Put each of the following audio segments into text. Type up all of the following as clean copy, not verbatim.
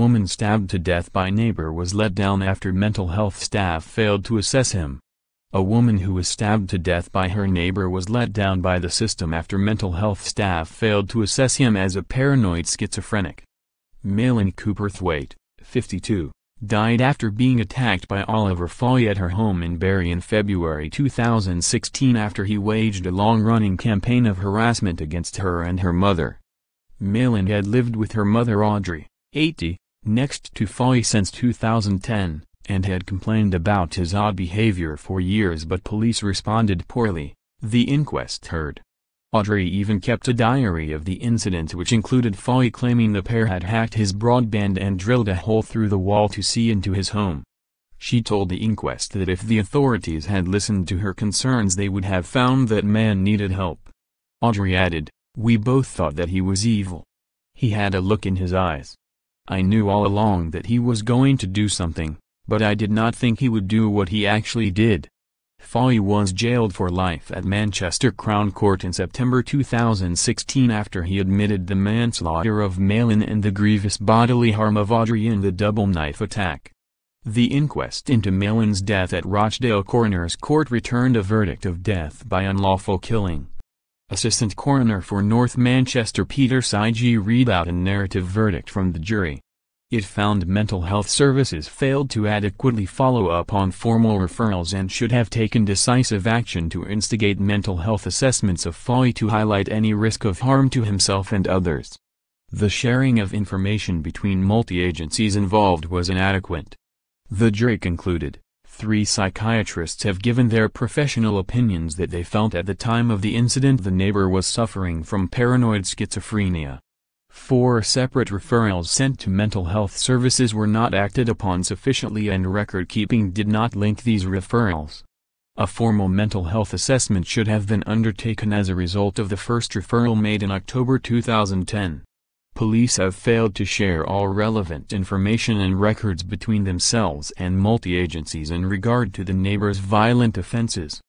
woman stabbed to death by neighbor was let down after mental health staff failed to assess him. A woman who was stabbed to death by her neighbor was let down by the system after mental health staff failed to assess him as a paranoid schizophrenic. Maylyn Couperthwaite, 52, died after being attacked by Oliver Faughey at her home in Barrie in February 2016 after he waged a long-running campaign of harassment against her and her mother. Maylyn had lived with her mother Audrey, 80, next to Faughey since 2010, and had complained about his odd behavior for years, but police responded poorly, the inquest heard. Audrey even kept a diary of the incident, which included Faughey claiming the pair had hacked his broadband and drilled a hole through the wall to see into his home. She told the inquest that if the authorities had listened to her concerns they would have found that man needed help. Audrey added, "We both thought that he was evil. He had a look in his eyes. I knew all along that he was going to do something, but I did not think he would do what he actually did." Faughey was jailed for life at Manchester Crown Court in September 2016 after he admitted the manslaughter of Maylyn and the grievous bodily harm of Audrey in the double knife attack. The inquest into Maylyn's death at Rochdale Coroner's Court returned a verdict of death by unlawful killing. Assistant Coroner for North Manchester Peter Sige read out a narrative verdict from the jury. It found mental health services failed to adequately follow up on formal referrals and should have taken decisive action to instigate mental health assessments of Faughey to highlight any risk of harm to himself and others. The sharing of information between multi-agencies involved was inadequate. The jury concluded, 3 psychiatrists have given their professional opinions that they felt at the time of the incident the neighbor was suffering from paranoid schizophrenia. 4 separate referrals sent to mental health services were not acted upon sufficiently and record-keeping did not link these referrals. A formal mental health assessment should have been undertaken as a result of the first referral made in October 2010. Police have failed to share all relevant information and records between themselves and multi-agencies in regard to the neighbor's violent offenses.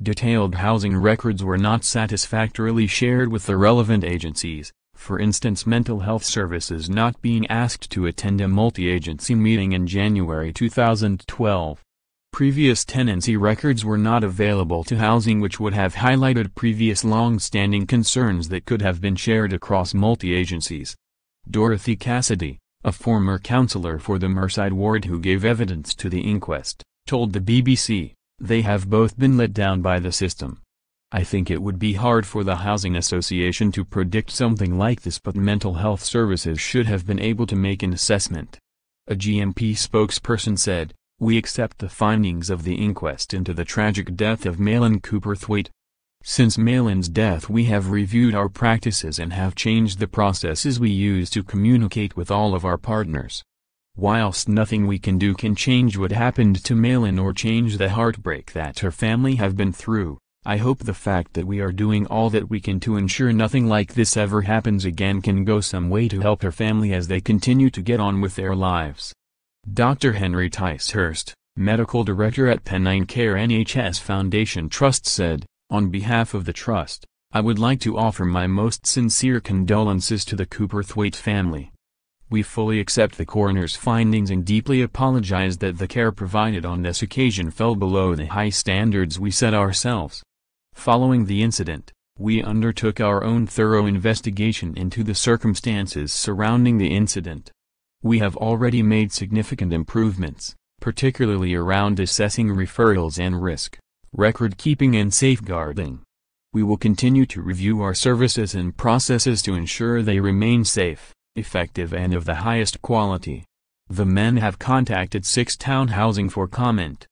Detailed housing records were not satisfactorily shared with the relevant agencies. For instance, mental health services not being asked to attend a multi-agency meeting in January 2012. Previous tenancy records were not available to housing, which would have highlighted previous long-standing concerns that could have been shared across multi-agencies. Dorothy Cassidy, a former councillor for the Merside ward who gave evidence to the inquest, told the BBC, "They have both been let down by the system. I think it would be hard for the Housing Association to predict something like this, but mental health services should have been able to make an assessment." A GMP spokesperson said, "We accept the findings of the inquest into the tragic death of Maylyn Couperthwaite. Since Maylyn's death we have reviewed our practices and have changed the processes we use to communicate with all of our partners. Whilst nothing we can do can change what happened to Maylyn or change the heartbreak that her family have been through, I hope the fact that we are doing all that we can to ensure nothing like this ever happens again can go some way to help her family as they continue to get on with their lives." Dr. Henry Ticehurst, medical director at Pennine Care NHS Foundation Trust said, "On behalf of the Trust, I would like to offer my most sincere condolences to the Couperthwaite family. We fully accept the coroner's findings and deeply apologize that the care provided on this occasion fell below the high standards we set ourselves. Following the incident, we undertook our own thorough investigation into the circumstances surrounding the incident. We have already made significant improvements, particularly around assessing referrals and risk, record keeping and safeguarding. We will continue to review our services and processes to ensure they remain safe, effective and of the highest quality." The men have contacted 6 Town Housing for comment.